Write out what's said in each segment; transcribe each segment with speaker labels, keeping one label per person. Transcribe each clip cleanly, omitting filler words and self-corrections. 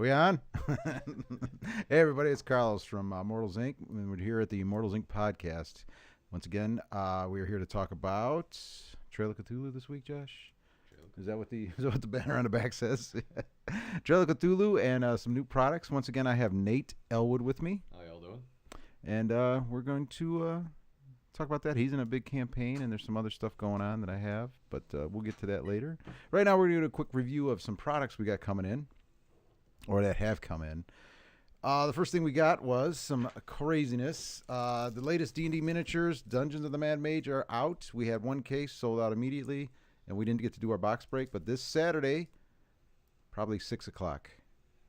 Speaker 1: we on? Hey, everybody, it's Carlos from Immortals Inc. And we're here at the Immortals Inc. podcast. Once again, we are here to talk about Trail of Cthulhu this week, Josh. Is that what the banner on the back says? Trail of Cthulhu and some new products. Once again, I have Nate Elwood with me.
Speaker 2: How y'all doing?
Speaker 1: And we're going to talk about that. He's in a big campaign, and there's some other stuff going on that I have, but we'll get to that later. Right now, we're going to do a quick review of some products we got coming in, or that have come in. The first thing we got was some craziness. The latest D&D miniatures, Dungeons of the Mad Mage, are out. We had one case sold out immediately, and we didn't get to do our box break, but this Saturday, probably 6 o'clock.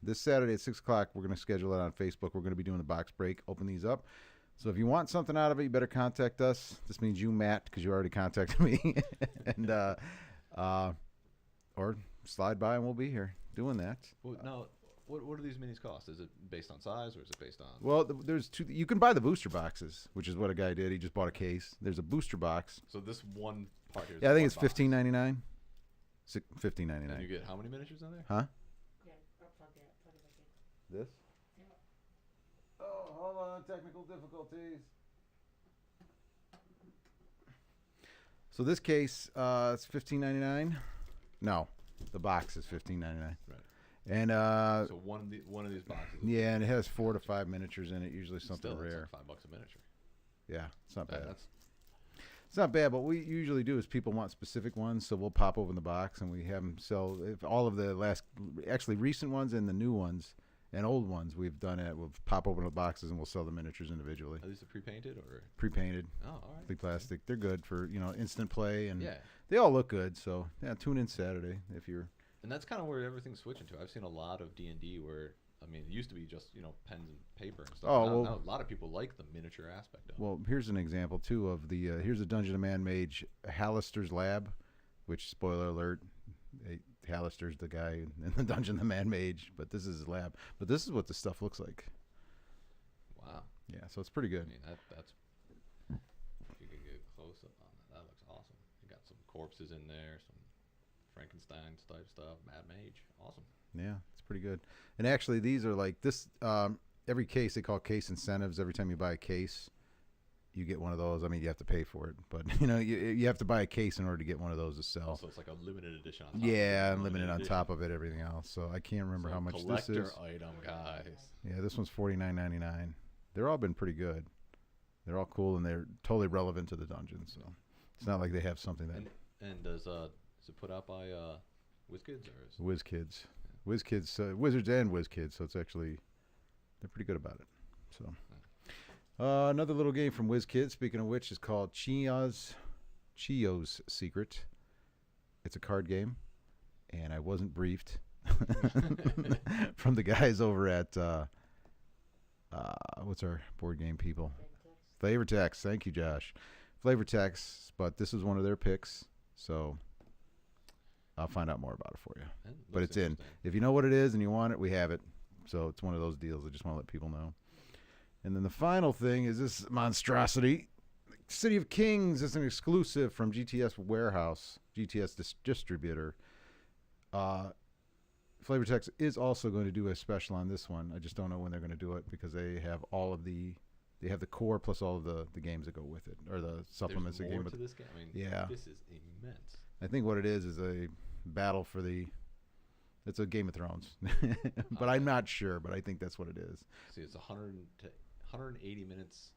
Speaker 1: This Saturday at 6 o'clock, we're going to schedule it on Facebook. We're going to be doing the box break, open these up. So if you want something out of it, you better contact us. This means you, Matt, because you already contacted me. And or slide by and we'll be here doing that.
Speaker 2: Well, now, what do these minis cost? Is it based on size or is it based on?
Speaker 1: Well, there's two. You can buy the booster boxes, which is what a guy did. He just bought a case. There's a booster box.
Speaker 2: So this one part here.
Speaker 1: Yeah, I think it's $15.99. $15.99.
Speaker 2: And you get how many miniatures in there?
Speaker 1: Huh?
Speaker 3: Yeah, plug it back in.
Speaker 1: This? Oh, hold on, technical difficulties. So this case, it's $15.99. No, the box is $15.99.
Speaker 2: Right.
Speaker 1: And
Speaker 2: so one of these boxes.
Speaker 1: yeah, and it has 4 to 5 miniatures in it. Usually something
Speaker 2: Still,
Speaker 1: rare.
Speaker 2: It's like $5 a miniature.
Speaker 1: Yeah, it's not bad.
Speaker 2: That's
Speaker 1: It's not bad. What we usually do is people want specific ones, so we'll pop open the box and we have them sell. If all of the recent ones and the new ones. And old ones, we've done it. We'll pop open the boxes and we'll sell the miniatures individually.
Speaker 2: Are these pre-painted or?
Speaker 1: Pre-painted.
Speaker 2: Oh, all right.
Speaker 1: Big plastic. They're good for instant play, and
Speaker 2: Yeah.
Speaker 1: they all look good. So yeah, tune in Saturday if you're.
Speaker 2: And that's kind of where everything's switching to. I've seen a lot of D&D where it used to be just pens and paper and stuff.
Speaker 1: Oh,
Speaker 2: now a lot of people like the miniature aspect of it.
Speaker 1: Well, here's an example too of the. Here's a Dungeon of Man Mage Hallister's Lab, which spoiler alert. Hallister's the guy in the Dungeon of the Man Mage, but this is his lab. But this is what the stuff looks like.
Speaker 2: Wow.
Speaker 1: Yeah, so it's pretty good.
Speaker 2: That's if you could get close up on that looks awesome. You got some corpses in there, some Frankenstein type stuff, Mad Mage, awesome.
Speaker 1: Yeah, it's pretty good. And actually, these are like this. Every case they call case incentives. Every time you buy a case, you get one of those. I mean, you have to pay for it, but you have to buy a case in order to get one of those to sell.
Speaker 2: So it's like a limited edition on top.
Speaker 1: Yeah, and limited on top of it, everything else. So I can't remember how much this is.
Speaker 2: Collector item, guys.
Speaker 1: Yeah, this one's $49.99. They're all been pretty good. They're all cool and they're totally relevant to the dungeon. So it's not like they have something that.
Speaker 2: And does it put out by WizKids or is
Speaker 1: WizKids, WizKids, Wizards and WizKids. So it's actually they're pretty good about it. So. Another little game from WizKids, speaking of which, is called Chio's Secret. It's a card game, and I wasn't briefed from the guys over at, what's our board game people? Flavortex. Thank you, Josh. Flavortex, but this is one of their picks, so I'll find out more about it for you. But it's in. If you know what it is and you want it, we have it. So it's one of those deals. I just want to let people know. And then the final thing is this monstrosity. City of Kings is an exclusive from GTS Warehouse, GTS distributor. Flavortex is also going to do a special on this one. I just don't know when they're going to do it because they have they have the core plus all of the games that go with it, or the supplements that
Speaker 2: There's
Speaker 1: go
Speaker 2: more
Speaker 1: with
Speaker 2: to this game.
Speaker 1: yeah.
Speaker 2: This is immense.
Speaker 1: I think what it is a battle for it's a Game of Thrones. But I'm not sure, but I think that's what it is.
Speaker 2: See, it's 180 minutes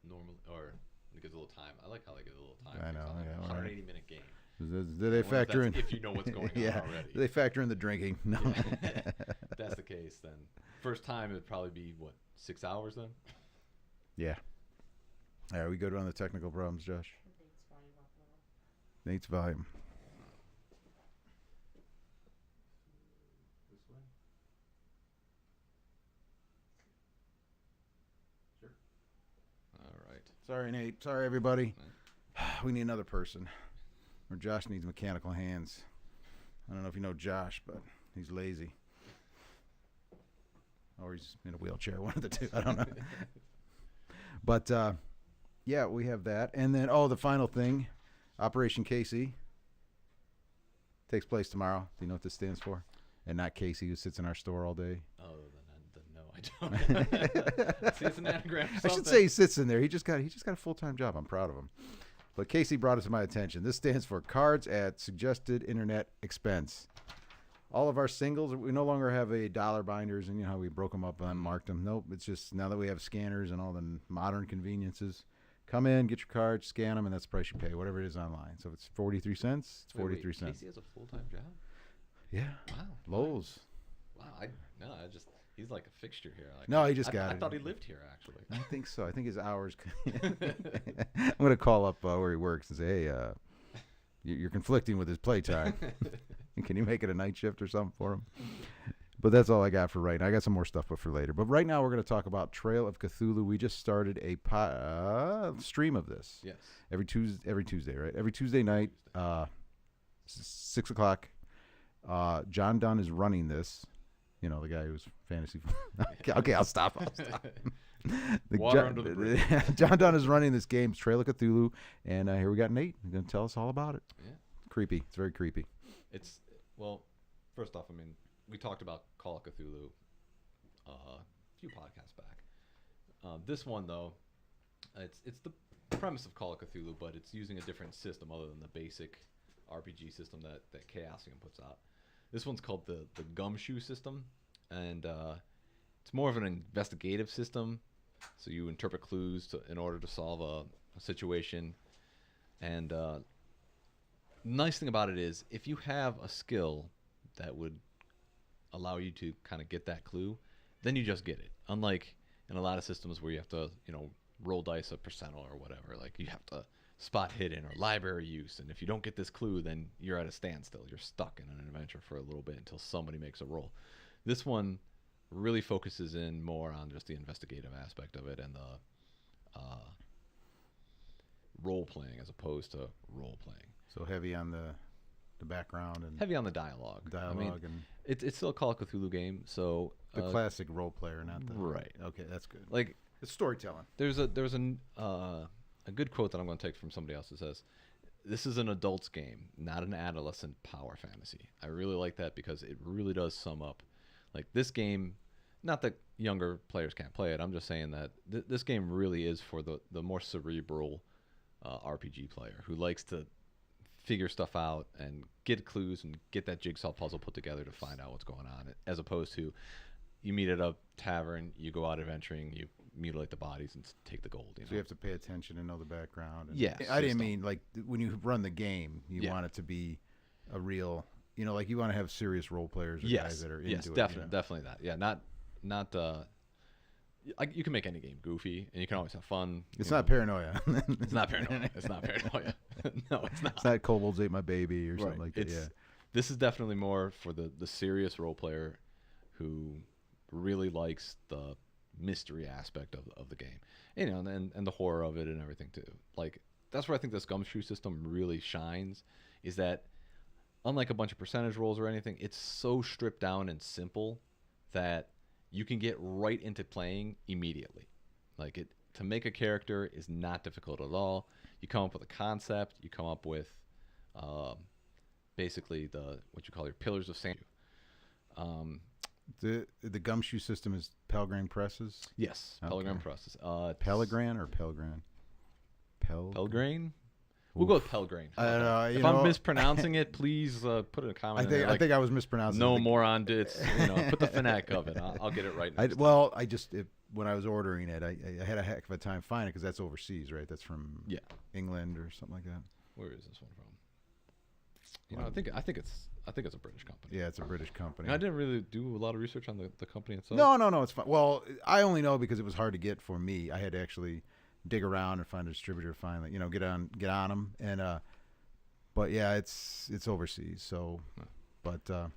Speaker 2: normal, or it gives a little time. I like how they give a little time.
Speaker 1: I know, yeah.
Speaker 2: 180 minute game.
Speaker 1: Do they factor in?
Speaker 2: If you know what's going on
Speaker 1: yeah,
Speaker 2: already.
Speaker 1: Do they factor in the drinking? No.
Speaker 2: Yeah. If that's the case, then first time it'd probably be, 6 hours then?
Speaker 1: Yeah. All right, we go on the technical problems, Josh. Nate's volume. Sorry, Nate. Sorry, everybody. We need another person. Or Josh needs mechanical hands. I don't know if you know Josh, but he's lazy. Or he's in a wheelchair, one of the two. I don't know. But, yeah, we have that. And then, the final thing, Operation Casey takes place tomorrow. Do you know what this stands for? and not Casey who sits in our store all day.
Speaker 2: Oh, then no, I don't. See, it's an anagram.
Speaker 1: I should say he sits in there. He just got a full-time job. I'm proud of him. But Casey brought it to my attention. This stands for Cards at Suggested Internet Expense. All of our singles, we no longer have a dollar binders, and you know how we broke them up and marked them. Nope, it's just now that we have scanners and all the modern conveniences. Come in, get your cards, scan them, and that's the price you pay, whatever it is online. So if it's 43 cents, it's 43 cents.
Speaker 2: Casey has a full-time job?
Speaker 1: Yeah.
Speaker 2: Wow.
Speaker 1: Lowe's.
Speaker 2: Wow. He's like a fixture here. Like,
Speaker 1: No, he just got it.
Speaker 2: I thought he lived here, actually.
Speaker 1: I think so. I think his hours. I'm going to call up where he works and say, hey, you're conflicting with his playtime. Can you make it a night shift or something for him? But that's all I got for right now. I got some more stuff for later. But right now we're going to talk about Trail of Cthulhu. We just started a stream of this.
Speaker 2: Yes.
Speaker 1: Every Tuesday, right? Every Tuesday night, 6 o'clock. John Dunn is running this. You know, the guy who's fantasy. Okay, I'll stop.
Speaker 2: Water under the bridge.
Speaker 1: John Dunn is running this game, Trail of Cthulhu. And here we got Nate. He's going to tell us all about it.
Speaker 2: Yeah.
Speaker 1: Creepy. It's very creepy.
Speaker 2: Well, first off, I mean, we talked about Call of Cthulhu a few podcasts back. This one, though, it's the premise of Call of Cthulhu, but it's using a different system other than the basic RPG system that Chaosium puts out. This one's called the Gumshoe system, and it's more of an investigative system. So you interpret clues in order to solve a situation. And nice thing about it is if you have a skill that would allow you to kind of get that clue, then you just get it. Unlike in a lot of systems where you have to, roll dice a percentile or whatever. Like you have to spot hidden or library use, and if you don't get this clue, then you're at a standstill. You're stuck in an adventure for a little bit until somebody makes a roll. This one really focuses in more on just the investigative aspect of it and the role playing as opposed to role playing.
Speaker 1: So heavy on the background and
Speaker 2: heavy on the dialogue. I mean,
Speaker 1: and
Speaker 2: it's still a Call of Cthulhu game, so
Speaker 1: the classic role player, not the
Speaker 2: right.
Speaker 1: Okay, that's good.
Speaker 2: Like
Speaker 1: it's storytelling.
Speaker 2: There's a good quote that I'm going to take from somebody else that says, "This is an adult's game, not an adolescent power fantasy." I really like that because it really does sum up, like this game. Not that younger players can't play it. I'm just saying that this game really is for the more cerebral RPG player who likes to figure stuff out and get clues and get that jigsaw puzzle put together to find out what's going on, as opposed to you meet at a tavern, you go out adventuring, you mutilate the bodies and take the gold.
Speaker 1: So you have to pay attention and know the background. And
Speaker 2: yes.
Speaker 1: I didn't mean like when you run the game, you want it to be a real, like you want to have serious role players or guys that are into it.
Speaker 2: Yes, definitely that. Yeah, not you can make any game goofy and you can always have fun.
Speaker 1: It's not paranoia.
Speaker 2: It's not paranoia. It's not paranoia. No, it's not.
Speaker 1: It's not Kobolds Ate My Baby or something like that. Yeah.
Speaker 2: This is definitely more for the serious role player who really likes the mystery aspect of the game, and the horror of it and everything too. Like that's where I think this Gumshoe system really shines, is that unlike a bunch of percentage rolls or anything, it's so stripped down and simple that you can get right into playing immediately. Like to make a character is not difficult at all. You come up with a concept, you come up with basically what you call your pillars of sanity.
Speaker 1: The Gumshoe system is Pelgrane Presses?
Speaker 2: Yes, Pelgrane Presses.
Speaker 1: Pelgrane or Pelgrane?
Speaker 2: Pelgrane? We'll go with Pelgrane.
Speaker 1: If
Speaker 2: I'm mispronouncing it, please put a comment.
Speaker 1: I think I was mispronouncing.
Speaker 2: No moron did. Put the phonetic of it. I'll get it right.
Speaker 1: When I was ordering it, I had a heck of a time finding it because that's overseas, right? That's from England or something like that.
Speaker 2: Where is this one from? I think it's a British company.
Speaker 1: Yeah, it's a British company.
Speaker 2: I didn't really do a lot of research on the company itself.
Speaker 1: No, it's fine. Well, I only know because it was hard to get for me. I had to actually dig around and find a distributor finally, get on them. And but yeah, it's overseas. So, but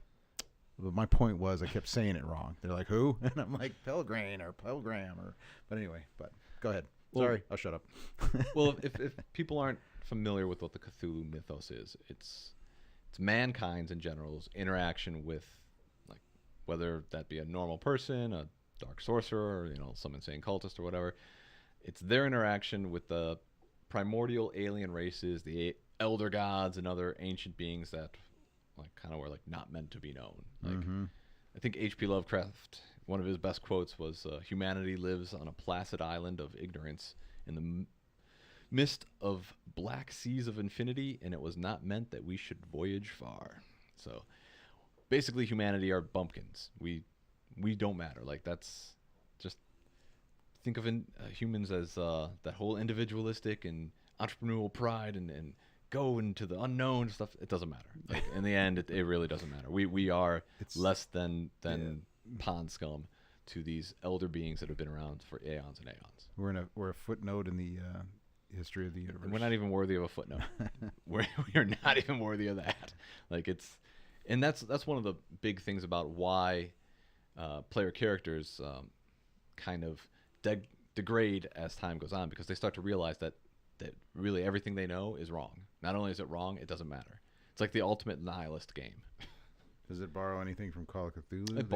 Speaker 1: my point was I kept saying it wrong. They're like, who? And I'm like Pelgrane or Pelgram but anyway. But go ahead. Sorry, I'll shut up.
Speaker 2: Well, if people aren't familiar with what the Cthulhu mythos is, it's mankind's in general's interaction with, like, whether that be a normal person, a dark sorcerer, or some insane cultist or whatever. It's their interaction with the primordial alien races, the elder gods and other ancient beings that like kind of were like not meant to be known. Like
Speaker 1: Mm-hmm.
Speaker 2: I think H.P. Lovecraft, one of his best quotes was, "Humanity lives on a placid island of ignorance in the mist of black seas of infinity, and it was not meant that we should voyage far." So basically, humanity are bumpkins. We don't matter. Like that's just think of humans as that whole individualistic and entrepreneurial pride and go into the unknown stuff. It doesn't matter. Like in the end, it really doesn't matter. We are less than pond scum to these elder beings that have been around for aeons and aeons.
Speaker 1: We're a footnote in the history of the universe.
Speaker 2: And we're not even worthy of a footnote. we are not even worthy of that. Like and that's one of the big things about why player characters kind of degrade as time goes on, because they start to realize that really everything they know is wrong. Not only is it wrong, it doesn't matter. It's like the ultimate nihilist game.
Speaker 1: Does it borrow anything from Call of Cthulhu?
Speaker 2: It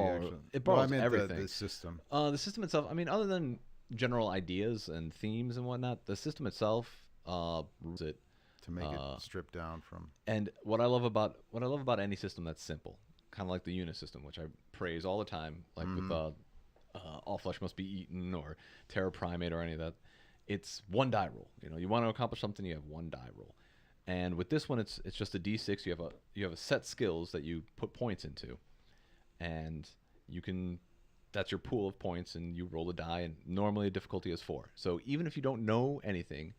Speaker 2: borrows
Speaker 1: I meant
Speaker 2: everything.
Speaker 1: The system.
Speaker 2: The system itself, I mean, other than general ideas and themes and whatnot, the system itself rules it
Speaker 1: To make it stripped down from.
Speaker 2: And what I love about any system that's simple, kind of like the Unit system, which I praise all the time, like with All Flesh Must Be Eaten or Terra Primate or any of that. It's one die roll. You know, you want to accomplish something, you have one die roll. And with this one, it's just a D6. You have a set skills that you put points into, and that's your pool of points, and you roll the die. And normally, the difficulty is 4. So even if you don't know anything,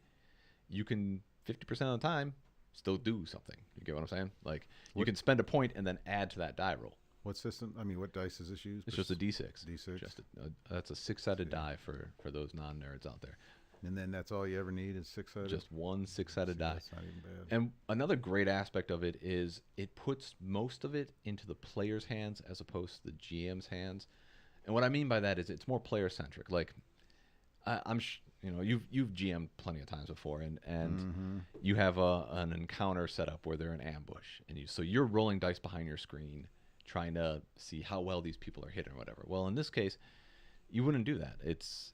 Speaker 2: you can 50% of the time still do something. You get what I'm saying? Like you can spend a point and then add to that die roll.
Speaker 1: What system? I mean, what dice is this used?
Speaker 2: It's just a D6.
Speaker 1: D6.
Speaker 2: That's a 6-sided die for those non-nerds out there.
Speaker 1: And then that's all you ever need is 6-sided?
Speaker 2: Just one 6-sided die.
Speaker 1: That's not even bad.
Speaker 2: And another great aspect of it is it puts most of it into the player's hands as opposed to the GM's hands. And what I mean by that is it's more player-centric. Like, you've GM'd plenty of times before, and you have an encounter set up where they're in ambush, and so you're rolling dice behind your screen, trying to see how well these people are hit or whatever. Well, in this case, you wouldn't do that. It's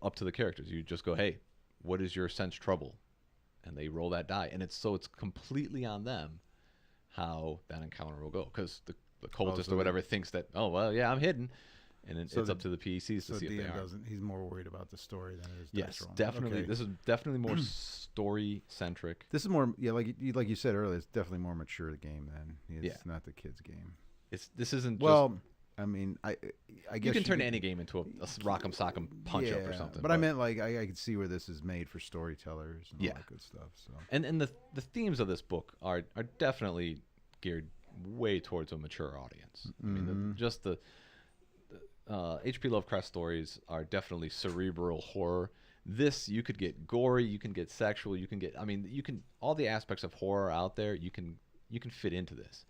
Speaker 2: up to the characters. You just go, hey, what is your sense trouble? And they roll that die, and it's completely on them how that encounter will go, because the cultist or whatever thinks that, oh well, yeah, I'm hidden, and it's up to the PCs to see if they are.
Speaker 1: He's more worried about the story than it is.
Speaker 2: Yes, definitely. Okay. This is definitely more story centric.
Speaker 1: This is more, like you said earlier. It's definitely more mature game than. It's not the kids' game.
Speaker 2: This isn't.
Speaker 1: Well, I mean, I guess
Speaker 2: you can turn any game into a rock'em sock'em punch up or something.
Speaker 1: But I meant like I could see where this is made for storytellers and all that good stuff. So
Speaker 2: and the themes of this book are definitely geared way towards a mature audience. I mean, just the H.P. Lovecraft stories are definitely cerebral horror. This, you could get gory, you can get sexual, you can all the aspects of horror out there. You can fit into this.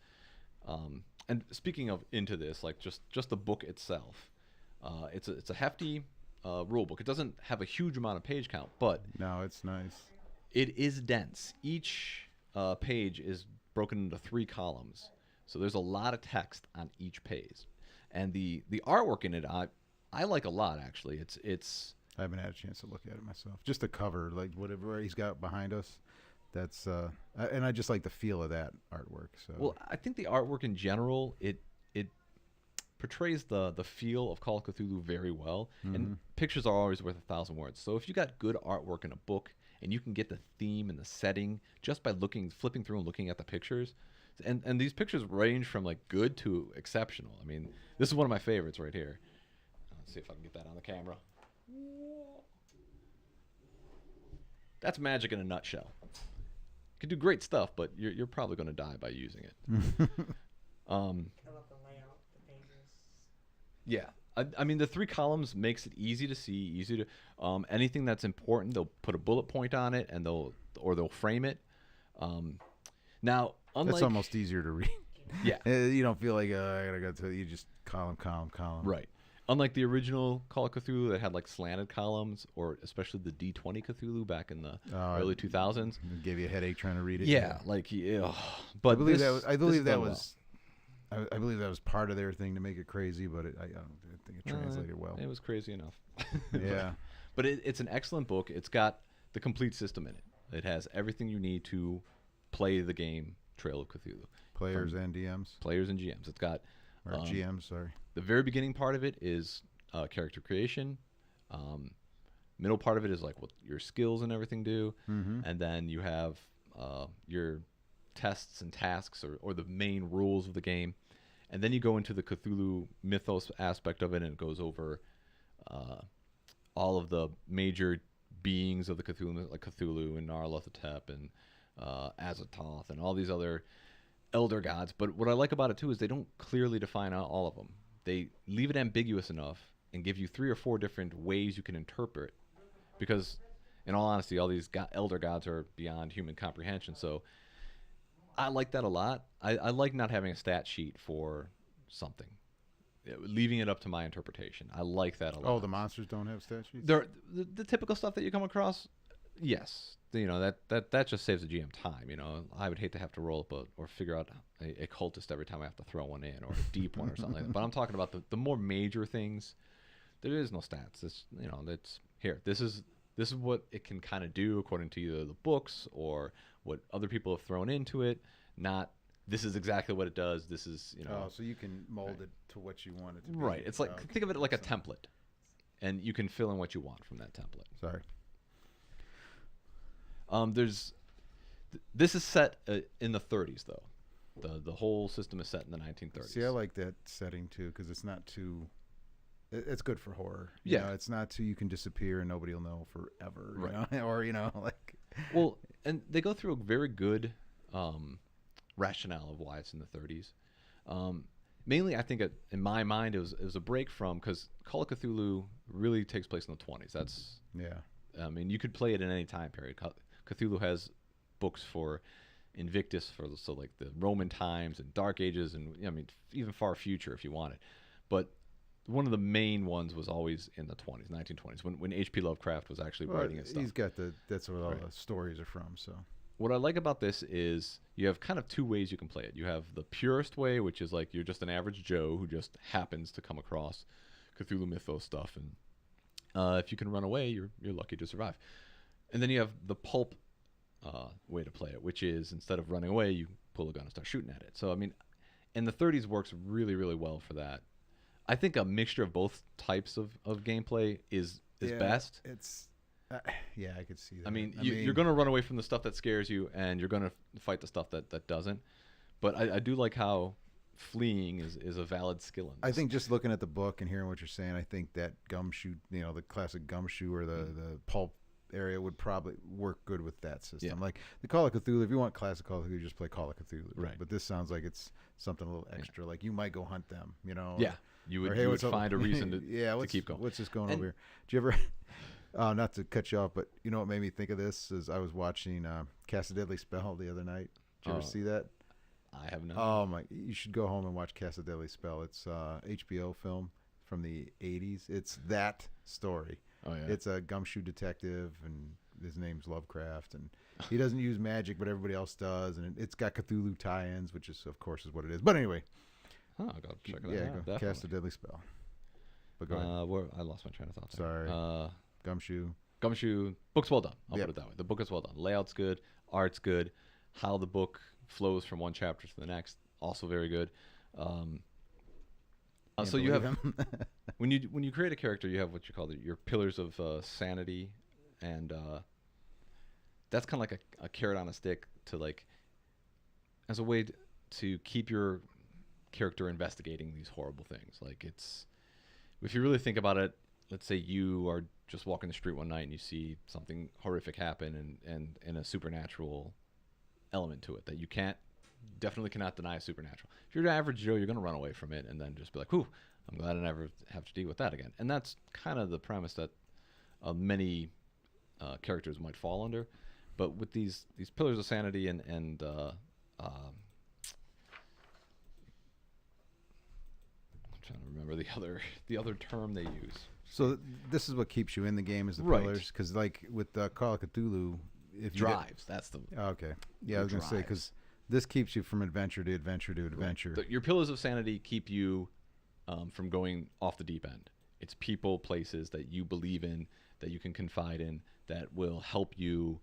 Speaker 2: And speaking of into this, like just the book itself, it's a hefty rule book. It doesn't have a huge amount of page count, but
Speaker 1: no, it's nice.
Speaker 2: It is dense. Each page is broken into 3 columns, so there's a lot of text on each page, and the artwork in it I like a lot actually. It's
Speaker 1: I haven't had a chance to look at it myself. Just the cover, like whatever he's got behind us. That's and I just like the feel of that artwork. So
Speaker 2: well, I think the artwork in general it portrays the feel of Call of Cthulhu very well. And pictures are always worth 1,000 words. So if you got good artwork in a book and you can get the theme and the setting just by flipping through and looking at the pictures, and these pictures range from like good to exceptional. I mean, this is one of my favorites right here. Let's see if I can get that on the camera. That's magic in a nutshell. You can do great stuff, but you're probably going to die by using it.
Speaker 3: I love the layout, the pages.
Speaker 2: Yeah. I mean, the 3 columns makes it easy to see, easy to anything that's important, they'll put a bullet point on it, and they'll frame it. Now, unlike,
Speaker 1: that's almost easier to read.
Speaker 2: Yeah.
Speaker 1: You don't feel like I gotta go to. You just column.
Speaker 2: Right. Unlike the original Call of Cthulhu that had like slanted columns, or especially the D20 Cthulhu back in the early 2000s.
Speaker 1: It gave you a headache trying to read it.
Speaker 2: Yeah, like but
Speaker 1: I believe that was part of their thing to make it crazy, but I don't think it translated well.
Speaker 2: It was crazy enough.
Speaker 1: Yeah.
Speaker 2: But it's an excellent book. It's got the complete system in it. It has everything you need to play the game Trail of Cthulhu.
Speaker 1: Players and DMs.
Speaker 2: Players and GMs. It's got
Speaker 1: Or GMs, sorry.
Speaker 2: the very beginning part of it is character creation. Middle part of it is like what your skills and everything do.
Speaker 1: Mm-hmm.
Speaker 2: And then you have your tests and tasks or the main rules of the game. And then you go into the Cthulhu mythos aspect of it, and it goes over all of the major beings of the Cthulhu, like Cthulhu and Nyarlathotep and Azathoth and all these other elder gods. But what I like about it too is they don't clearly define out all of them. They leave it ambiguous enough and give you 3 or 4 different ways you can interpret, because in all honesty, all these elder gods are beyond human comprehension. So I like that a lot. I like not having a stat sheet for something, leaving it up to my interpretation. I like that a lot.
Speaker 1: Oh, the monsters don't have stat sheets?
Speaker 2: They're, the typical stuff that you come across, yes. You know, that just saves the GM time. You know, I would hate to have to roll up or figure out a cultist every time I have to throw one in, or a deep one or something like that. But I'm talking about the more major things. There is no stats. It's, you know, that's here. This is what it can kind of do according to either the books or what other people have thrown into it. Not this is exactly what it does. This is, you know.
Speaker 1: Oh, so you can mold it to what you want it to be.
Speaker 2: Right. It's like, think of it like a template, and you can fill in what you want from that template.
Speaker 1: Sorry.
Speaker 2: This is set in the 30s though. The whole system is set in the 1930s.
Speaker 1: See, I like that setting too, because it's not too. It's good for horror.
Speaker 2: Yeah.
Speaker 1: You know, it's not too you can disappear and nobody will know forever.
Speaker 2: Right.
Speaker 1: You know? Or, you know, like.
Speaker 2: Well, and they go through a very good rationale of why it's in the 30s. Mainly, I think in my mind, it was a break from, because Call of Cthulhu really takes place in the 20s. That's,
Speaker 1: Yeah.
Speaker 2: I mean, you could play it in any time period. Cthulhu has books for Invictus, so like the Roman times and Dark Ages, and I mean even far future if you want it. But one of the main ones was always in the 20s, 1920s, when H.P. Lovecraft was actually writing his stuff.
Speaker 1: He's got that's where all the stories are from. So
Speaker 2: what I like about this is you have kind of 2 ways you can play it. You have the purest way, which is like you're just an average Joe who just happens to come across Cthulhu mythos stuff, and if you can run away, you're lucky to survive. And then you have the pulp way to play it, which is instead of running away, you pull a gun and start shooting at it. So I mean, and the 30s works really, really well for that. I think a mixture of both types of gameplay is best.
Speaker 1: It's yeah, I could see that.
Speaker 2: I mean, you're going to run away from the stuff that scares you, and you're going to fight the stuff that doesn't. But I do like how fleeing is a valid skill in this.
Speaker 1: I think just looking at the book and hearing what you're saying, I think that gumshoe, you know, the classic gumshoe or the pulp area would probably work good with that system.
Speaker 2: Yeah.
Speaker 1: Like the Call of Cthulhu, if you want classic Call of Cthulhu, just play Call of Cthulhu.
Speaker 2: Right.
Speaker 1: But this sounds like it's something a little extra. Like you might go hunt them, you know.
Speaker 2: Yeah. You would,
Speaker 1: or, hey,
Speaker 2: you would
Speaker 1: what's up?
Speaker 2: find a reason to,
Speaker 1: yeah,
Speaker 2: to keep going.
Speaker 1: What's this going over here? Do you ever, not to cut you off, but you know what made me think of this is I was watching Cast a Deadly Spell the other night. Did you ever see that?
Speaker 2: I have not.
Speaker 1: Oh my! You should go home and watch Cast a Deadly Spell. It's HBO film from the 80s. It's that story.
Speaker 2: Oh, yeah.
Speaker 1: It's a gumshoe detective, and his name's Lovecraft, and he doesn't use magic, but everybody else does, and it's got Cthulhu tie-ins, which is, of course, is what it is. But anyway,
Speaker 2: I'll go check it out.
Speaker 1: yeah,
Speaker 2: Yeah,
Speaker 1: go Cast a Deadly Spell. But go ahead.
Speaker 2: I lost my train of thought there.
Speaker 1: Sorry. Gumshoe.
Speaker 2: Book's well done. I'll
Speaker 1: Yep.
Speaker 2: put it that way. The book is well done. Layout's good. Art's good. How the book flows from one chapter to the next, also very good. So you have when you create a character, you have what you call your pillars of sanity, and that's kind of like a carrot on a stick to like as a way to keep your character investigating these horrible things. Like it's, if you really think about it, let's say you are just walking the street one night and you see something horrific happen and a supernatural element to it that you definitely cannot deny is supernatural. If you're an average Joe, you're going to run away from it and then just be like, whew, I'm glad I never have to deal with that again. And that's kind of the premise that many characters might fall under. But with these pillars of sanity and I'm trying to remember the other term they use.
Speaker 1: So this is what keeps you in the game is the
Speaker 2: Right.
Speaker 1: pillars, because like with Call of Cthulhu, if you
Speaker 2: Drives. That's the
Speaker 1: okay, yeah, I was gonna say because this keeps you from adventure to adventure to adventure.
Speaker 2: Right. Your pillars of sanity keep you from going off the deep end. It's people, places that you believe in, that you can confide in, that will help you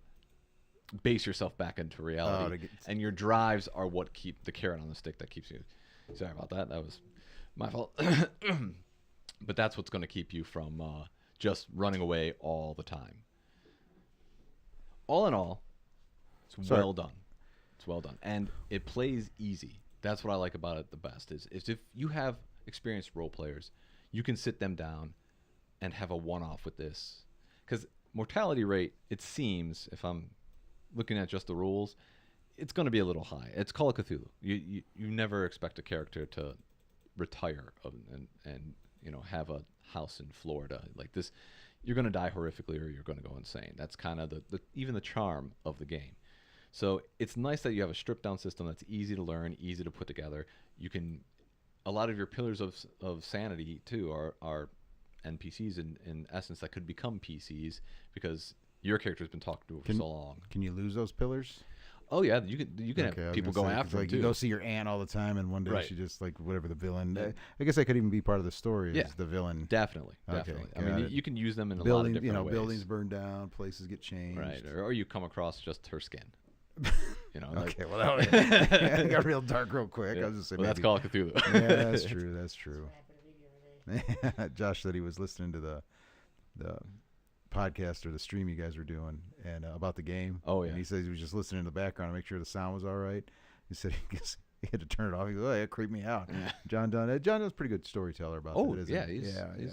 Speaker 2: base yourself back into reality.
Speaker 1: Oh,
Speaker 2: And your drives are what keep the carrot on the stick that keeps you. Sorry about that. That was my fault. But that's what's going to keep you from just running away all the time. All in all, it's well done. It's well done. And it plays easy. That's what I like about it the best is if you have experienced role players, you can sit them down and have a one-off with this. Because mortality rate, it seems, if I'm looking at just the rules, it's going to be a little high. It's Call of Cthulhu. You never expect a character to retire and have a house in Florida like this. You're going to die horrifically or you're going to go insane. That's kind of even the charm of the game. So it's nice that you have a stripped down system that's easy to learn, easy to put together. You can, a lot of your pillars of sanity too are NPCs in essence that could become PCs because your character's been talked to for so long.
Speaker 1: Can you lose those pillars?
Speaker 2: Oh yeah, you can have people go after them too.
Speaker 1: You go see your aunt all the time, and one day she just whatever the villain.
Speaker 2: Yeah.
Speaker 1: I guess that could even be part of the story. Is the villain?
Speaker 2: Definitely.
Speaker 1: Okay,
Speaker 2: I mean, you can use them in a
Speaker 1: lot
Speaker 2: of different ways.
Speaker 1: Buildings burn down, places get changed.
Speaker 2: Right, or you come across just her skin.
Speaker 1: Okay, well, that got real dark real quick.
Speaker 2: Yeah.
Speaker 1: I was just saying.
Speaker 2: Well, that's Call of Cthulhu.
Speaker 1: Yeah, that's true. That's true. Josh said he was listening to the podcast or the stream you guys were doing and about the game.
Speaker 2: Oh yeah.
Speaker 1: And he says he was just listening in the background to make sure the sound was all right. He said he had to turn it off. He goes, "Oh, it creeped me out."
Speaker 2: Yeah.
Speaker 1: John Dunn. John Dunn's a pretty good storyteller about that, isn't he?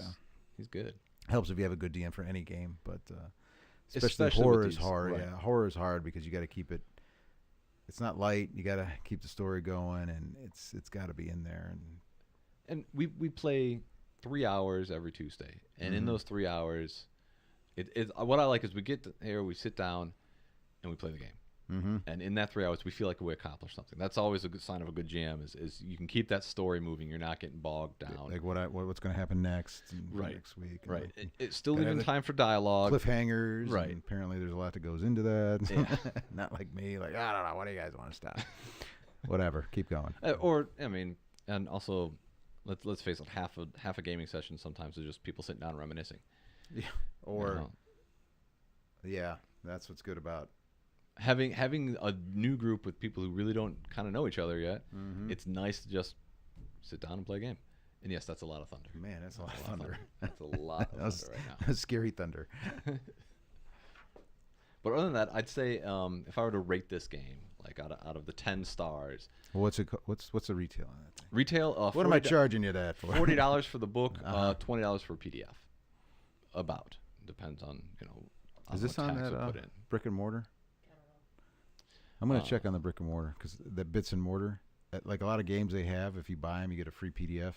Speaker 2: He's good.
Speaker 1: Helps if you have a good DM for any game, but
Speaker 2: Especially
Speaker 1: horror
Speaker 2: with
Speaker 1: is hard.
Speaker 2: right.
Speaker 1: Yeah, horror is hard because you got to keep it. It's not light. You got to keep the story going, and it's got to be in there.
Speaker 2: And we play 3 hours every Tuesday, and in those 3 hours, what I like is we get here, we sit down, and we play the game. Mm-hmm. And in that 3 hours, we feel like we accomplished something. That's always a good sign of a good GM is you can keep that story moving. You're not getting bogged down.
Speaker 1: Like what's going to happen next next week.
Speaker 2: Right. It's still leaving time for dialogue.
Speaker 1: Cliffhangers.
Speaker 2: Right.
Speaker 1: And apparently there's a lot that goes into that.
Speaker 2: Yeah.
Speaker 1: Not like me. Like, I don't know. What do you guys want to stop? Whatever. Keep going.
Speaker 2: And also, let's face it, half a gaming session sometimes is just people sitting down reminiscing.
Speaker 1: Yeah. Yeah, that's what's good about
Speaker 2: having a new group with people who really don't kind of know each other yet.
Speaker 1: Mm-hmm.
Speaker 2: It's nice to just sit down and play a game. And yes, that's a lot of thunder.
Speaker 1: Man, that's a lot of thunder.
Speaker 2: That's a lot of thunder right now.
Speaker 1: That's scary thunder.
Speaker 2: But other than that, I'd say if I were to rate this game, like out of the 10 stars.
Speaker 1: Well, what's the retail on that thing?
Speaker 2: Retail.
Speaker 1: What am I charging you that for?
Speaker 2: $40 for the book. $20 for PDF. About depends on
Speaker 1: Is this on that brick and mortar? I'm going to check on the brick and mortar because the bits and mortar, like a lot of games they have, if you buy them, you get a free PDF,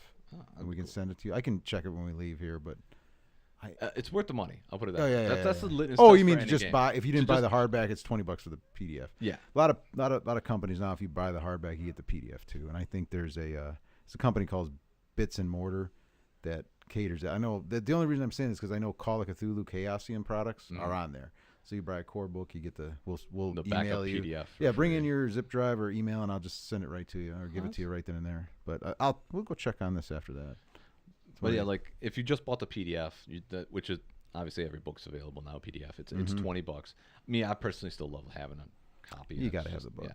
Speaker 1: and we can send it to you. I can check it when we leave here, but
Speaker 2: it's worth the money. I'll put it that
Speaker 1: way.
Speaker 2: way. That's the litmus
Speaker 1: Oh,
Speaker 2: test
Speaker 1: you mean
Speaker 2: for
Speaker 1: to
Speaker 2: any
Speaker 1: just
Speaker 2: game.
Speaker 1: buy? If you didn't buy the hardback, it's $20 for the PDF.
Speaker 2: Yeah.
Speaker 1: A lot of companies now, if you buy the hardback, you get the PDF too. And I think there's it's a company called Bits and Mortar that caters. I know that the only reason I'm saying this because I know Call of Cthulhu Chaosium products are on there. So you buy a core book, you get we'll
Speaker 2: the
Speaker 1: email you.
Speaker 2: PDF
Speaker 1: Yeah, bring in your zip drive or email, and I'll just send it right to you or give it to you right then and there. But we'll go check on this after that.
Speaker 2: But yeah, like if you just bought the PDF, which is obviously every book's available now, PDF. It's $20. Me, I personally still love having a copy.
Speaker 1: You got to have the book.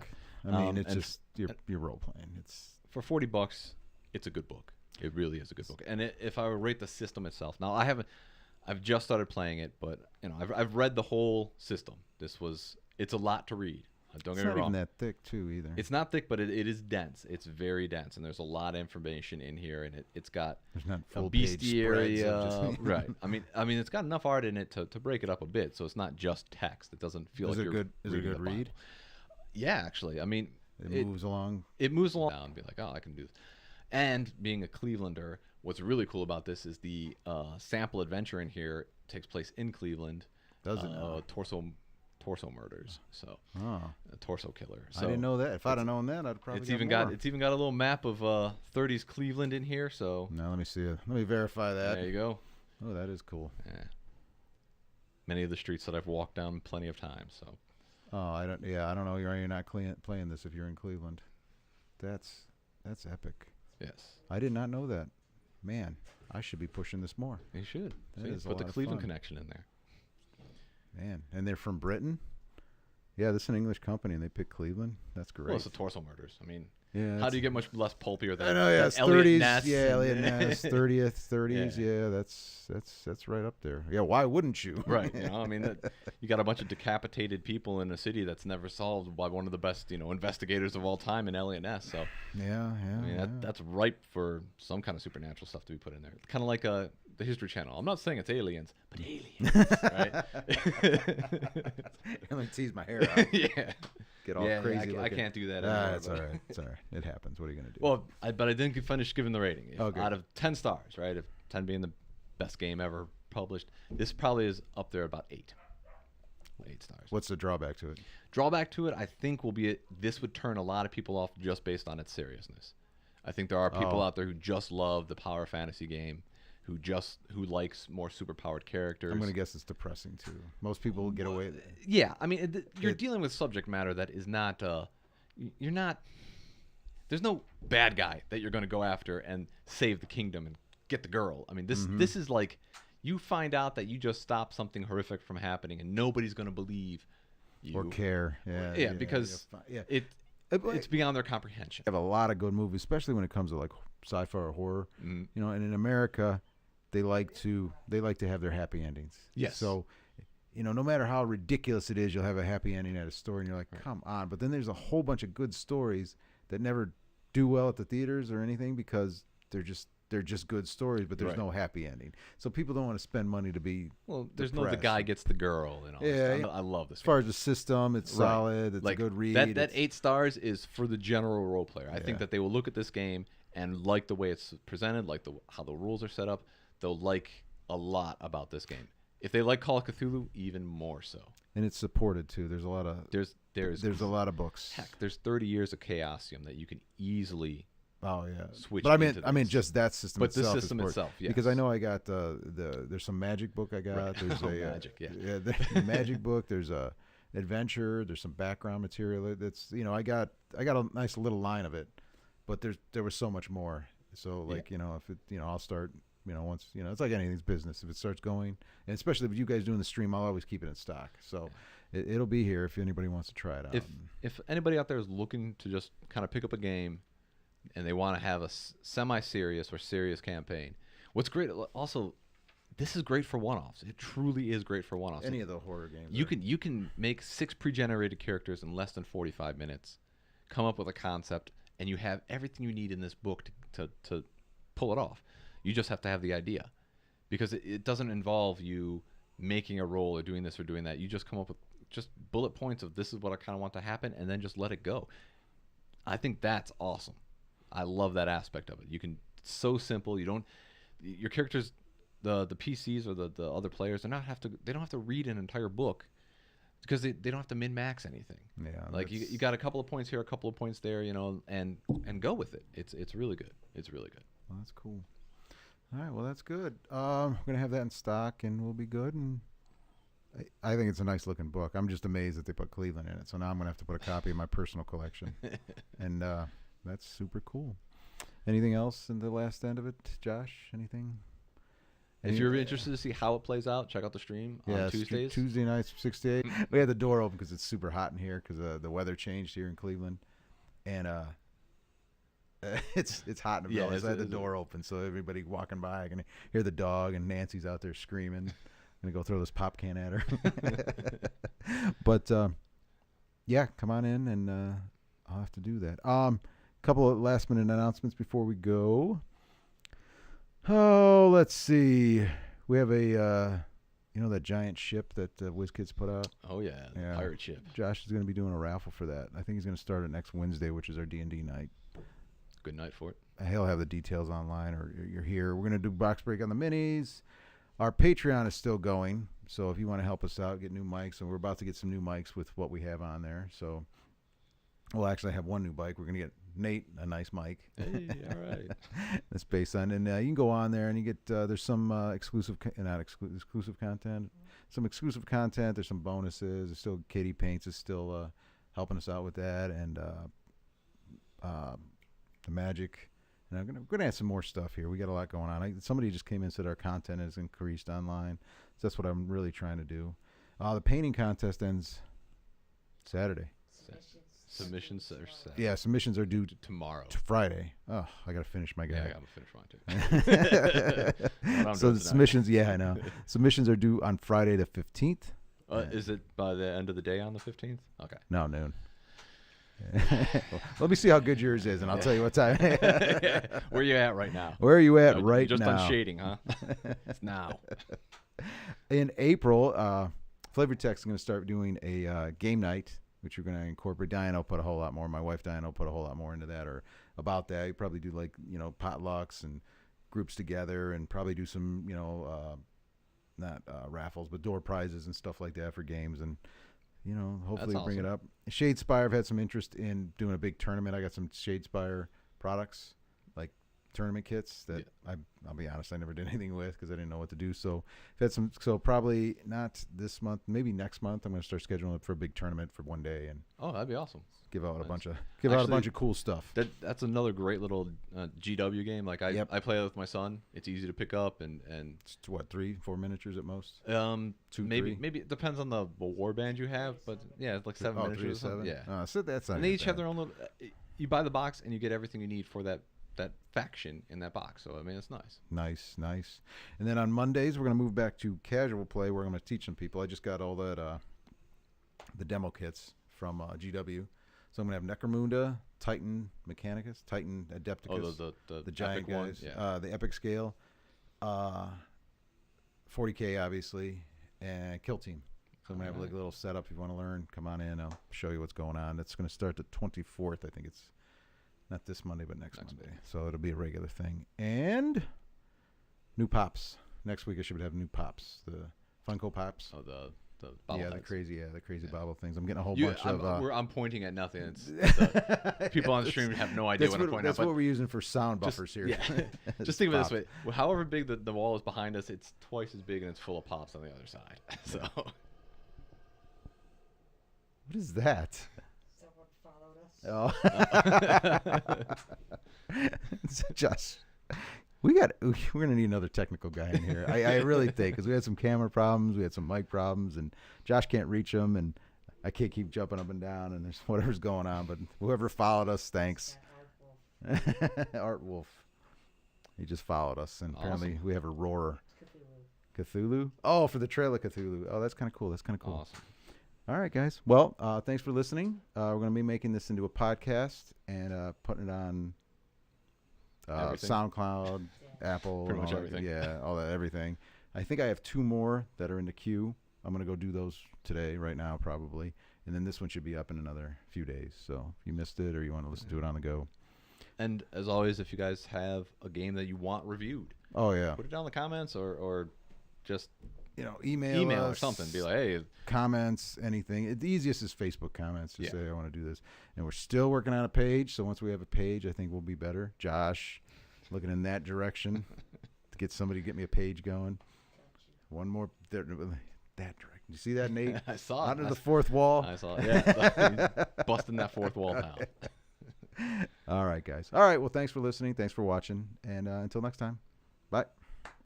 Speaker 2: Yeah.
Speaker 1: I mean, it's just you're role playing. It's
Speaker 2: for $40. It's a good book. It really is a good book. And if I were to rate the system itself, now I've just started playing it, but I've read the whole system. It's a lot to read. Don't get me wrong.
Speaker 1: It's not even that thick too either.
Speaker 2: It's not thick, but it is dense. It's very dense, and there's a lot of information in here, and it's got
Speaker 1: there's not full
Speaker 2: a bestiaria.
Speaker 1: page
Speaker 2: Right. I mean, it's got enough art in it to break it up a bit, so it's not just text. It doesn't feel like you're
Speaker 1: Is it a good
Speaker 2: the
Speaker 1: read?
Speaker 2: Bible. Yeah, actually. I mean,
Speaker 1: it moves along.
Speaker 2: It moves along and be like, oh, I can do this. And being a Clevelander, what's really cool about this is the sample adventure in here takes place in Cleveland.
Speaker 1: Does it?
Speaker 2: Torso murders. So a torso killer. So
Speaker 1: I didn't know that. If I'd have known that, I'd probably.
Speaker 2: It's even got a little map of 30s Cleveland in here. So
Speaker 1: now let me see it. Let me verify that.
Speaker 2: There you go.
Speaker 1: Oh, that is cool.
Speaker 2: Yeah. Many of the streets that I've walked down plenty of times. So.
Speaker 1: Oh, I don't know. You're not playing this if you're in Cleveland. That's epic.
Speaker 2: Yes.
Speaker 1: I did not know that. Man, I should be pushing this more.
Speaker 2: You should.
Speaker 1: That is
Speaker 2: put the
Speaker 1: a lot of
Speaker 2: Cleveland
Speaker 1: fun.
Speaker 2: connection in there.
Speaker 1: Man, and they're from Britain? Yeah, this is an English company, and they picked Cleveland. That's great.
Speaker 2: Well, it's the Torso Murders. I mean,
Speaker 1: yeah,
Speaker 2: how do you get much less pulpier than?
Speaker 1: I know, yeah, it's
Speaker 2: Elliot
Speaker 1: 30s.
Speaker 2: Ness
Speaker 1: Yeah,
Speaker 2: and-
Speaker 1: Elliot Ness, 30s. Yeah, that's right up there. Yeah, why wouldn't you?
Speaker 2: Right. You know, I mean, you got a bunch of decapitated people in a city that's never solved by one of the best, investigators of all time in Elliot Ness. So,
Speaker 1: Yeah.
Speaker 2: I mean, that's ripe for some kind of supernatural stuff to be put in there. Kind of like the History Channel. I'm not saying it's aliens, but aliens, right?
Speaker 1: Let me tease my hair out.
Speaker 2: Yeah.
Speaker 1: Get all
Speaker 2: Yeah,
Speaker 1: crazy.
Speaker 2: I can't do that.
Speaker 1: Ah,
Speaker 2: anymore,
Speaker 1: it's
Speaker 2: but-
Speaker 1: all right. It's all right. It happens. What are you gonna do?
Speaker 2: Well, but I didn't finish giving the rating.
Speaker 1: Okay.
Speaker 2: Out of 10 stars, right? If 10 being the best game ever published, this probably is up there about 8. 8 stars.
Speaker 1: What's the drawback to it?
Speaker 2: Drawback to it, I think, will be this would turn a lot of people off just based on its seriousness. I think there are people out there who just love the power fantasy game, who likes more superpowered characters.
Speaker 1: I'm gonna guess it's depressing too. Most people get away.
Speaker 2: Yeah, I mean, you're dealing with subject matter that is not. You're not. There's no bad guy that you're going to go after and save the kingdom and get the girl. I mean, this is like you find out that you just stopped something horrific from happening, and nobody's going to believe you
Speaker 1: Or care. Yeah.
Speaker 2: because
Speaker 1: yeah.
Speaker 2: it's beyond their comprehension.
Speaker 1: Have a lot of good movies, especially when it comes to like sci-fi or horror.
Speaker 2: Mm.
Speaker 1: And in America, they like to have their happy endings.
Speaker 2: Yes.
Speaker 1: So, no matter how ridiculous it is, you'll have a happy ending at a story, and you're like, come on. But then there's a whole bunch of good stories that never do well at the theaters or anything because they're just good stories, but there's
Speaker 2: Right.
Speaker 1: no happy ending. So people don't want to spend money to be.
Speaker 2: Well, there's no the
Speaker 1: depressed.
Speaker 2: guy gets the girl and all.
Speaker 1: Yeah,
Speaker 2: This
Speaker 1: yeah.
Speaker 2: stuff. I love this.
Speaker 1: As far as the system, it's
Speaker 2: Right.
Speaker 1: solid. It's
Speaker 2: Like,
Speaker 1: a good read.
Speaker 2: That
Speaker 1: it's-
Speaker 2: 8 stars is for the general role player. I
Speaker 1: Yeah.
Speaker 2: think that they will look at this game and like the way it's presented, like how the rules are set up. They'll like a lot about this game. If they like Call of Cthulhu, even more so.
Speaker 1: and it's supported too. There's a lot of
Speaker 2: There's
Speaker 1: a lot of books.
Speaker 2: heck, there's 30 years of Chaosium that you can easily.
Speaker 1: Oh yeah.
Speaker 2: Switch
Speaker 1: But I
Speaker 2: into
Speaker 1: meant
Speaker 2: this.
Speaker 1: just that system
Speaker 2: But this
Speaker 1: itself. is
Speaker 2: system
Speaker 1: supported.
Speaker 2: itself, yes.
Speaker 1: Because I know I got there's some magic book I got.
Speaker 2: Right.
Speaker 1: There's
Speaker 2: Oh,
Speaker 1: a
Speaker 2: magic, yeah.
Speaker 1: the magic book. There's a adventure. There's some background material. That's I got a nice little line of it, but there was so much more. So like if it I'll start once it's like anything's business. If it starts going, and especially with you guys doing the stream, I'll always keep it in stock. So it'll be here if anybody wants to try it out.
Speaker 2: If anybody out there is looking to just kind of pick up a game and they want to have a semi-serious or serious campaign, what's great also, this is great for one-offs. It truly is great for one-offs.
Speaker 1: Any of the horror games.
Speaker 2: You can make 6 pre-generated characters in less than 45 minutes, come up with a concept, and you have everything you need in this book to pull it off. You just have to have the idea, because it doesn't involve you making a roll or doing this or doing that. You just come up with just bullet points of this is what I kind of want to happen, and then just let it go. I think that's awesome. I love that aspect of it. It's so simple. Your characters, the PCs or the other players, they don't have to read an entire book because they don't have to min-max anything.
Speaker 1: Yeah.
Speaker 2: Like you got a couple of points here, a couple of points there, and go with it. It's really good. It's really good.
Speaker 1: Well, that's cool. All right, well, that's good. We're going to have that in stock, and we'll be good. And I think it's a nice-looking book. I'm just amazed that they put Cleveland in it. So now I'm going to have to put a copy in my personal collection. And that's super cool. Anything else in the last end of it, Josh? Anything?
Speaker 2: If you're interested to see how it plays out, check out the stream on Tuesdays.
Speaker 1: Tuesday nights, 6 to 8. We had the door open because it's super hot in here because the weather changed here in Cleveland. And it's hot in the building, so I had the door open so everybody walking by, I can hear the dog, and Nancy's out there screaming. I'm going to go throw this pop can at her. But, yeah, come on in, and I'll have to do that. Couple of last-minute announcements before we go. Oh, let's see. We have a, that giant ship that WizKids put out?
Speaker 2: Oh, yeah, the pirate ship.
Speaker 1: Josh is going to be doing a raffle for that. I think he's going to start it next Wednesday, which is our D&D night.
Speaker 2: Good night for it.
Speaker 1: He'll have the details online, or you're here. We're going to do box break on the minis. Our Patreon is still going, so if you want to help us out, get new mics, and we're about to get some new mics with what we have on there. So we'll actually have one new mic. We're going to get Nate a nice mic.
Speaker 2: Hey, all right.
Speaker 1: That's based on, and you can go on there and you get there's some exclusive content, some exclusive content. There's some bonuses. There's still Katie Paints is still helping us out with that, and the magic. And I'm gonna add some more stuff here. We got a lot going on. Somebody just came in and said our content has increased online. So that's what I'm really trying to do. The painting contest ends Saturday.
Speaker 2: Submissions are set.
Speaker 1: Yeah, submissions are due
Speaker 2: Tomorrow.
Speaker 1: to Friday. Oh, I got to finish my
Speaker 2: Yeah, I
Speaker 1: guy.
Speaker 2: gotta finish mine too.
Speaker 1: So the submissions, yeah, I know. Submissions are due on Friday the 15th.
Speaker 2: Is it by the end of the day on the 15th? Okay.
Speaker 1: No, noon. Let me see how good yours is, and I'll tell you what time.
Speaker 2: Where are you at right now?
Speaker 1: Where are you at
Speaker 2: You're
Speaker 1: right
Speaker 2: just
Speaker 1: now?
Speaker 2: done shading, huh? It's now.
Speaker 1: In April, Flavor Tech's going to start doing a game night, which you're going to incorporate. Diana will put a whole lot more. My wife Diana will put a whole lot more into that, or about that. You probably do like potlucks and groups together, and probably do some not raffles, but door prizes and stuff like that for games, and hopefully
Speaker 2: That's
Speaker 1: bring it
Speaker 2: awesome.
Speaker 1: up. Shadespire, I've had some interest in doing a big tournament. I got some Shadespire products, like tournament kits that I'll be honest, I never did anything with because I didn't know what to do. So I've had some. So probably not this month, maybe next month. I'm going to start scheduling it for a big tournament for one day and
Speaker 2: Oh, that'd be awesome.
Speaker 1: give out a
Speaker 2: Nice.
Speaker 1: bunch of
Speaker 2: Actually,
Speaker 1: cool stuff.
Speaker 2: That's another great little GW game. Like I play it with my son. It's easy to pick up and
Speaker 1: It's what, 3-4 miniatures at most.
Speaker 2: 2,
Speaker 1: three?
Speaker 2: maybe it depends on the war band you have, but yeah, it's like 7
Speaker 1: 3 to
Speaker 2: miniatures. or
Speaker 1: 7.
Speaker 2: something. Yeah,
Speaker 1: So that's not.
Speaker 2: and they
Speaker 1: even
Speaker 2: each have
Speaker 1: bad.
Speaker 2: their own little. You buy the box and you get everything you need for that faction in that box. So I mean, it's nice.
Speaker 1: Nice. And then on Mondays, we're going to move back to casual play. Where I'm going to teach some people. I just got all that the demo kits from GW. So I'm going to have Necromunda, Titan Mechanicus, Titan Adepticus,
Speaker 2: Oh,
Speaker 1: the giant
Speaker 2: epic one?
Speaker 1: guys,
Speaker 2: Yeah.
Speaker 1: the epic scale, 40K obviously, and Kill Team. So I'm going to have like a little setup. If you want to learn, come on in. I'll show you what's going on. It's going to start the 24th. I think it's not this Monday, but next Monday. So it'll be a regular thing. And new pops. Next week I should have new pops. The Funko Pops.
Speaker 2: Oh, the bobble
Speaker 1: The
Speaker 2: things.
Speaker 1: crazy bobble things. I'm getting a whole bunch of.
Speaker 2: I'm pointing at nothing. It's people on the stream have no idea what I'm pointing
Speaker 1: That's
Speaker 2: at.
Speaker 1: what we're using for sound
Speaker 2: just-
Speaker 1: buffers here.
Speaker 2: Yeah. Just think of it this way: however big the wall is behind us, it's twice as big and it's full of pops on the other side. So
Speaker 1: What is that?
Speaker 3: Someone followed us.
Speaker 1: Oh. Josh, we're gonna need another technical guy in here. I really think, because we had some camera problems, we had some mic problems, and Josh can't reach them, and I can't keep jumping up and down, and there's whatever's going on. But whoever followed us, thanks.
Speaker 3: That Art Wolf.
Speaker 1: Art Wolf. He just followed us, and apparently
Speaker 2: Awesome.
Speaker 1: we have a roarer.
Speaker 3: Cthulhu.
Speaker 1: Cthulhu? Oh, for the Trail of Cthulhu. Oh, that's kind of cool.
Speaker 2: awesome.
Speaker 1: All right, guys. Well, thanks for listening. We're going to be making this into a podcast and putting it on
Speaker 2: Everything.
Speaker 1: SoundCloud, Apple.
Speaker 2: Pretty
Speaker 1: and
Speaker 2: much
Speaker 1: all that.
Speaker 2: everything.
Speaker 1: Yeah, all that, everything. I think I have 2 more that are in the queue. I'm going to go do those today, right now, probably. And then this one should be up in another few days. So if you missed it or you want to listen to it on the go.
Speaker 2: And as always, if you guys have a game that you want reviewed,
Speaker 1: Oh, yeah.
Speaker 2: put it down in the comments or just
Speaker 1: Email
Speaker 2: or
Speaker 1: us,
Speaker 2: something. Be like, hey,
Speaker 1: comments, anything. The easiest is Facebook comments. Just
Speaker 2: Yeah.
Speaker 1: say, I want to do this. And we're still working on a page. So once we have a page, I think we'll be better. Josh, looking in that direction to get somebody to get me a page going. One more. That direction. You see that, Nate?
Speaker 2: I saw it.
Speaker 1: Under the fourth wall.
Speaker 2: I saw it. Yeah, busting that fourth wall down.
Speaker 1: All right, guys. All right. Well, thanks for listening. Thanks for watching. And until next time, bye.